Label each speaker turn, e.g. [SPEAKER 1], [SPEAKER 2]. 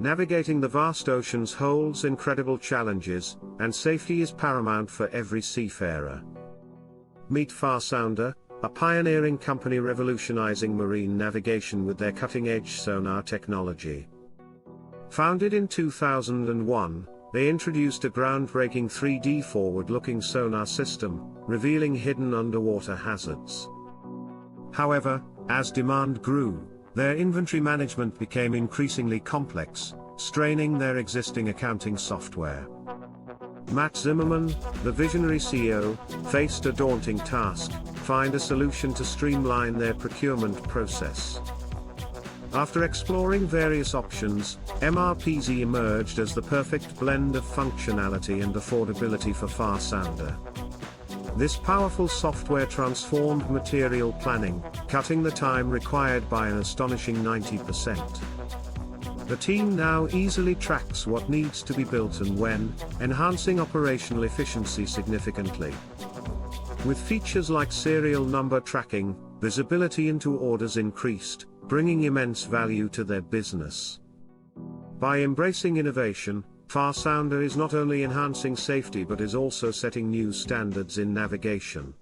[SPEAKER 1] navigating the vast oceans holds incredible challenges, and safety is paramount for every seafarer. Meet FarSounder, a pioneering company revolutionizing marine navigation with their cutting-edge sonar technology. Founded in 2001, they introduced a groundbreaking 3D forward-looking sonar system, revealing hidden underwater hazards. However, as demand grew, their inventory management became increasingly complex, straining their existing accounting software. Matt Zimmerman, the visionary CEO, faced a daunting task: find a solution to streamline their procurement process. After exploring various options, MRPeasy emerged as the perfect blend of functionality and affordability for FarSounder. This powerful software transformed material planning, cutting the time required by an astonishing 90%. The team now easily tracks what needs to be built and when, enhancing operational efficiency significantly. With features like serial number tracking, visibility into orders increased, bringing immense value to their business. By embracing innovation, FarSounder is not only enhancing safety but is also setting new standards in navigation.